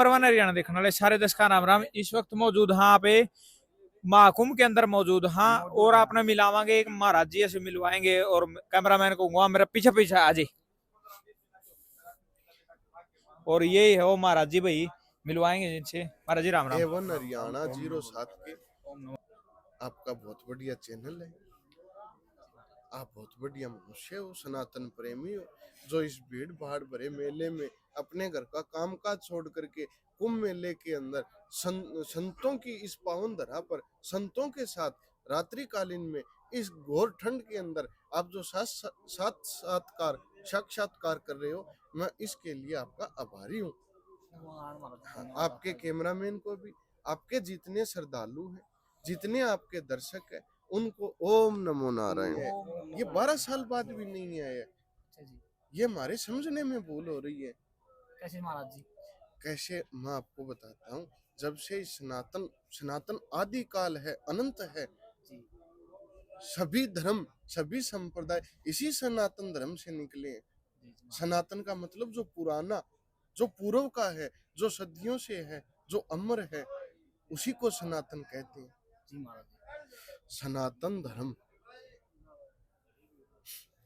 परवान हरियाणा देखने वाले सारे दर्शकों का राम राम। इस वक्त मौजूद हाँ पे महाकुंभ के अंदर मौजूद हाँ, और आपने मिलावांगे एक महाराज जी से मिलवाएंगे, और कैमरामैन को कहूंगा मेरा पीछे पीछे आ जी। और ये है वो महाराज जी भाई, मिलवाएंगे जिनसे। महाराज जी राम राम। A1 हरियाणा 07 के आपका बहुत बढ़िया चैनल है। आप बहुत बढ़िया मनुष्य हो, सनातन प्रेमी हो, जो इस भीड़ भाड़ भरे मेले में अपने घर का कामकाज छोड़ करके कुंभ मेले के अंदर संतों की इस पावन धरा पर संतों के साथ रात्रिकालीन में इस घोर ठंड के अंदर आप जो साक्षात्कार कर रहे हो, मैं इसके लिए आपका आभारी हूँ। हाँ, आपके कैमरामैन को भी, आपके जितने श्रद्धालु हैं, जितने आपके दर्शक हैं, उनको ओम नमो नारायण। ये 12 साल बाद भी नहीं आया। ये हमारे समझने में भूल हो रही है। कैसे महाराज जी? कैसे, मैं आपको बताता हूँ। जब से सनातन आदि काल है, अनंत है, सभी धर्म सभी संप्रदाय इसी सनातन धर्म से निकले हैं। सनातन का मतलब जो पुराना, जो पूर्व का है, जो सदियों से है, जो अमर है, उसी को सनातन कहते हैं। जी महाराज। सनातन धर्म,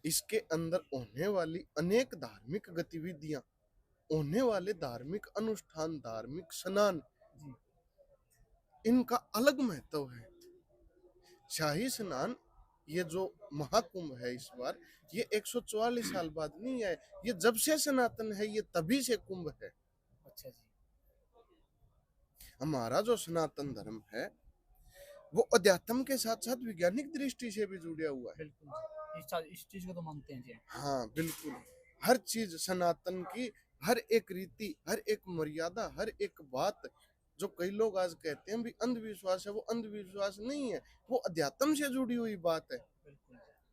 इसके अंदर होने वाली अनेक धार्मिक गतिविधियां, होने वाले धार्मिक अनुष्ठान, धार्मिक स्नान, इनका अलग महत्व है। शाही स्नान, ये जो महाकुंभ है इस बार, ये 144 साल बाद नहीं है। ये जब से सनातन है, ये तभी से कुंभ है। अच्छा जी। हमारा जो सनातन धर्म है वो अध्यात्म के साथ साथ वैज्ञानिक दृष्टि से भी जुड़ा हुआ है। बिल्कुल, इस चीज को तो मानते हैं जी। हाँ बिल्कुल, हर चीज सनातन की, हर एक रीति, हर एक मर्यादा, हर एक बात, जो कई लोग आज कहते हैं भी अंधविश्वास है, वो अंधविश्वास नहीं है, वो अध्यात्म से जुड़ी हुई बात है।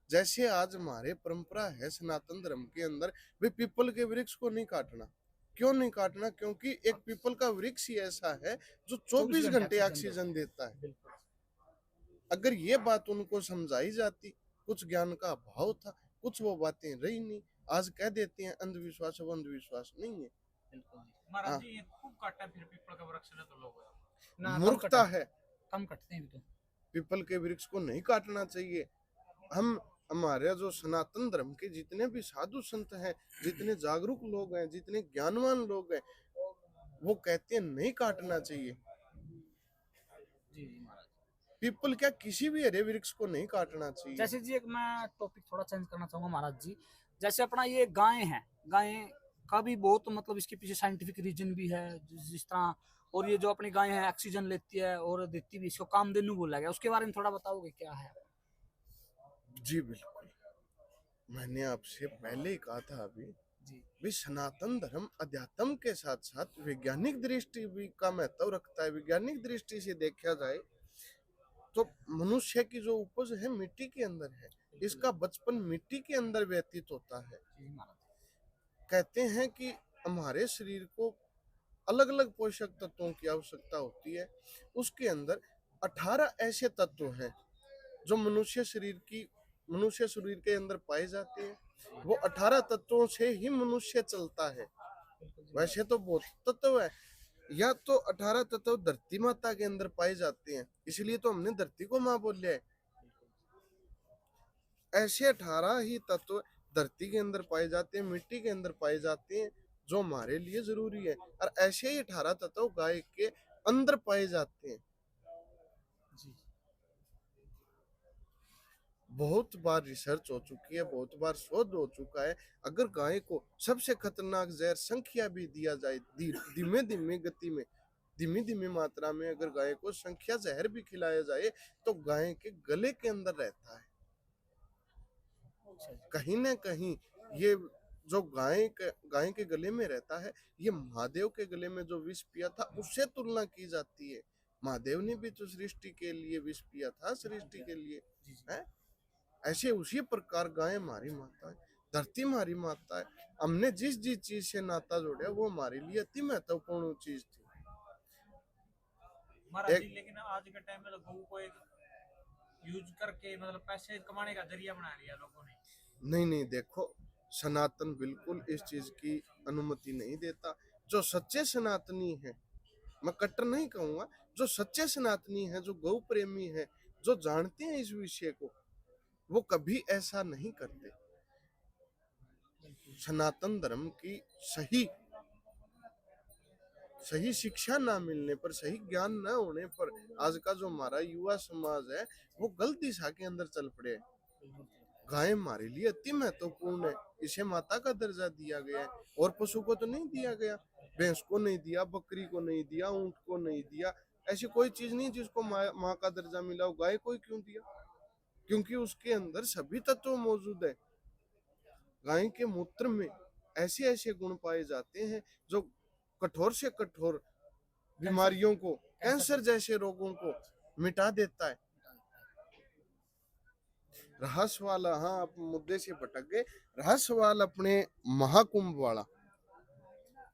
जैसे आज हमारे परंपरा है सनातन धर्म के अंदर, वे पीपल के वृक्ष को नहीं काटना। क्यों नहीं काटना? क्योंकि एक पीपल का वृक्ष ही ऐसा है जो 24 घंटे ऑक्सीजन देता है। अगर ये बात उनको समझाई जाती, कुछ ज्ञान का अभाव था, कुछ वो बातें रही नहीं, आज कह देते हैं अंधविश्वास है, वो अंधविश्वास नहीं है। महाराज जी ये खूब काटा फिर पीपल का वृक्ष ने, तो लोग मूर्खता है। कम कटते हैं भी तो। पीपल के वृक्ष को नहीं काटना चाहिए। हम, हमारे जो सनातन धर्म के जितने भी साधु संत हैं, जितने जागरूक लोग हैं, जितने ज्ञानवान लोग हैं, वो कहते हैं नहीं काटना चाहिए। जी जी महाराज। पीपल क्या, किसी भी हरे वृक्ष को नहीं काटना चाहिए। जैसे जी एक मैं टॉपिक थोड़ा चेंज करना चाहूंगा महाराज जी। जैसे अपना ये गाय है, गाय का भी बहुत मतलब इसके पीछे साइंटिफिक रीजन भी है जिस तरह, और ये जो अपनी गाय है ऑक्सीजन लेती है और देती भी, इसको कामधेनु बोला गया, उसके बारे में थोड़ा बताओगे क्या है? जी बिल्कुल, मैंने आपसे पहले ही कहा था अभी जी। भी सनातन धर्म अध्यात्म के साथ साथ वैज्ञानिक दृष्टि भी का महत्व रखता है। वैज्ञानिक दृष्टि से देखा जाए तो मनुष्य की जो उपज है मिट्टी के अंदर है, इसका बचपन मिट्टी के अंदर व्यतीत होता है। कहते हैं कि हमारे शरीर को अलग अलग पोषक तत्वों की आवश्यकता होती है। उसके अंदर 18 ऐसे तत्व हैं जो मनुष्य शरीर के अंदर पाए जाते हैं। वो 18 तत्वों से ही मनुष्य चलता है। वैसे तो बहुत तत्व है, या तो 18 तत्व धरती माता के अंदर पाए जाते हैं, इसलिए तो हमने धरती को माँ बोल लिया है। ऐसे 18 ही तत्व धरती के अंदर पाए जाते हैं, मिट्टी के अंदर पाए जाते हैं, जो हमारे लिए जरूरी है। और ऐसे ही 18 तत्व गाय के अंदर पाए जाते हैं। बहुत बार रिसर्च हो चुकी है, बहुत बार शोध हो चुका है। अगर गाय को सबसे खतरनाक जहर संख्या भी दिया जाए, धीमे धीमे गति में, धीमी धीमी मात्रा में अगर गाय को संख्या जहर भी खिलाया जाए, तो गाय के गले के अंदर रहता है। कहीं ना कहीं ये जो गाय के गले में रहता है, ये महादेव के गले में जो विष पिया था उससे तुलना की जाती है। महादेव ने भी तो सृष्टि के लिए विष पिया था, सृष्टि के लिए है। ऐसे उसी प्रकार गाय हमारी माता है, धरती हमारी माता है। हमने जिस चीज से नाता जोड़ा वो हमारे लिए अति महत्वपूर्ण चीज थी। लेकिन आज के टाइम में लोगों को एक यूज करके मतलब पैसे कमाने का जरिया बना लिया लोगों ने। नहीं, देखो, सनातन बिल्कुल इस चीज की अनुमति नहीं देता। जो सच्चे सनातनी है, मैं कट्टर नहीं कहूंगा, जो सच्चे सनातनी है, जो गौ प्रेमी है, जो जानते हैं इस विषय को, वो कभी ऐसा नहीं करते। सनातन धर्म की सही सही शिक्षा ना मिलने पर, सही ज्ञान न होने पर आज का जो हमारा युवा समाज है वो गलत दिशा के अंदर चल पड़े। गाय हमारे लिए अति महत्वपूर्ण है, इसे माता का दर्जा दिया गया है, और पशु को तो नहीं दिया गया। भैंस को नहीं दिया, बकरी को नहीं दिया, ऊंट को नहीं दिया, ऐसी कोई चीज नहीं जिसको माँ का दर्जा मिला हो। गाय को क्यों दिया? क्योंकि उसके अंदर सभी तत्व मौजूद है। गाय के मूत्र में ऐसे ऐसे गुण पाए जाते हैं जो कठोर से कठोर बीमारियों को, कैंसर जैसे रोगों को मिटा देता है। रहा सवाल, हाँ आप मुद्दे से भटक गए, रहा सवाल अपने महाकुंभ वाला,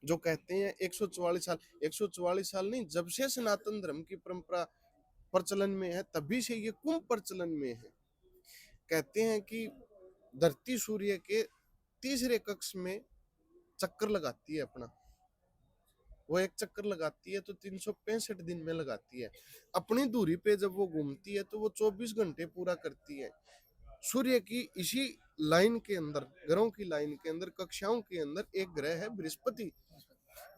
जो कहते हैं 144 साल, 144 साल नहीं, जब से सनातन धर्म की परंपरा प्रचलन में है तभी से ये कुंभ प्रचलन में है। कहते हैं कि धरती सूर्य के तीसरे कक्ष में चक्कर लगाती है अपना, वो एक चक्कर लगाती है तो 365 दिन में लगाती है। अपनी दूरी पे जब वो घूमती है तो वो 24 घंटे पूरा करती है। सूर्य की इसी लाइन के अंदर, ग्रहों की लाइन के अंदर, कक्षाओं के अंदर एक ग्रह है बृहस्पति।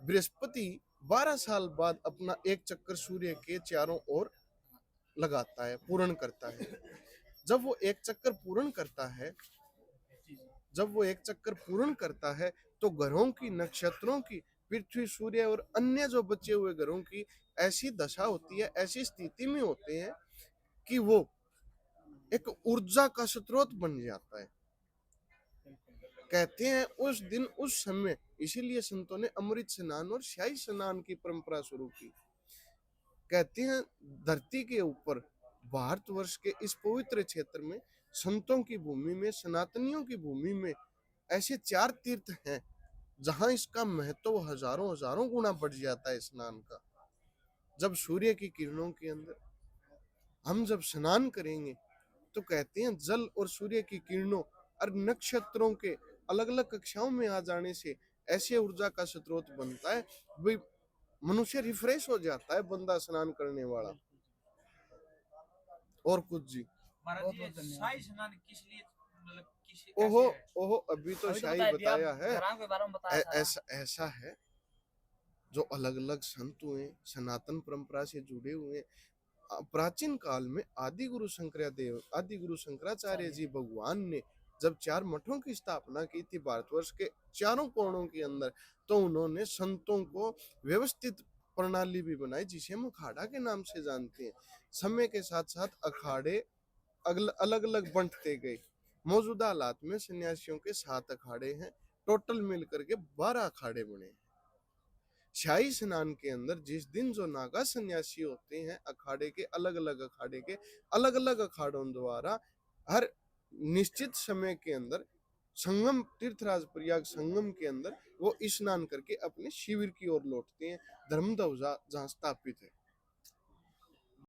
बृहस्पति 12 साल बाद अपना एक चक्कर सूर्य के चारों ओर लगाता है, पूर्ण करता है। जब वो एक चक्कर पूर्ण करता है तो ग्रहों की, नक्षत्रों की, पृथ्वी, सूर्य और अन्य जो बचे हुए ग्रहों की ऐसी दशा होती है, ऐसी स्थिति में होते हैं कि वो एक ऊर्जा का स्रोत बन जाता है। कहते हैं उस दिन, उस समय, इसीलिए संतों ने अमृत स्नान और शाही स्नान की परंपरा शुरू की। कहते हैं धरती के ऊपर, भारतवर्ष के इस पवित्र क्षेत्र में, संतों की भूमि में, सनातनियों की भूमि में ऐसे 4 तीर्थ हैं जहां इसका महत्व हजारों हजारों गुना बढ़ जाता है स्नान का। जब सूर्य की किरणों के अंदर हम जब स्नान करेंगे तो कहते हैं जल और सूर्य की किरणों और नक्षत्रों के अलग अलग कक्षाओं में आ जाने से ऐसे ऊर्जा का स्रोत बनता है, भाई मनुष्य रिफ्रेश हो जाता है, बंदा स्नान करने वाला। और कुछ जी? महाराज जी शाही स्नान किस लिए, मतलब ओहो अभी तो शाही बताया है। ऐसा है, जो अलग अलग संत हुए, सनातन परंपरा से जुड़े हुए, प्राचीन काल में आदि गुरु शंकराचार्य जी भगवान ने जब 4 मठों की स्थापना की थी भारतवर्ष के चारों कोणों के अंदर, तो उन्होंने संतों को व्यवस्थित प्रणाली भी बनाई जिसे हम अखाड़ा के नाम से जानते हैं। समय के साथ साथ अखाड़े अलग अलग बंटते गए। मौजूदा हालात में सन्यासियों के 7 अखाड़े हैं, टोटल मिलकर के 12 अखाड़े बने। शाही स्नान के अंदर जिस दिन जो नागा सन्यासी होते हैं, अखाड़े के अलग अलग अखाड़ों द्वारा हर निश्चित समय के अंदर संगम, तीर्थराज प्रयाग संगम के अंदर वो स्नान करके अपने शिविर की ओर लौटते हैं, धर्म ध्वजा जहाँ स्थापित है।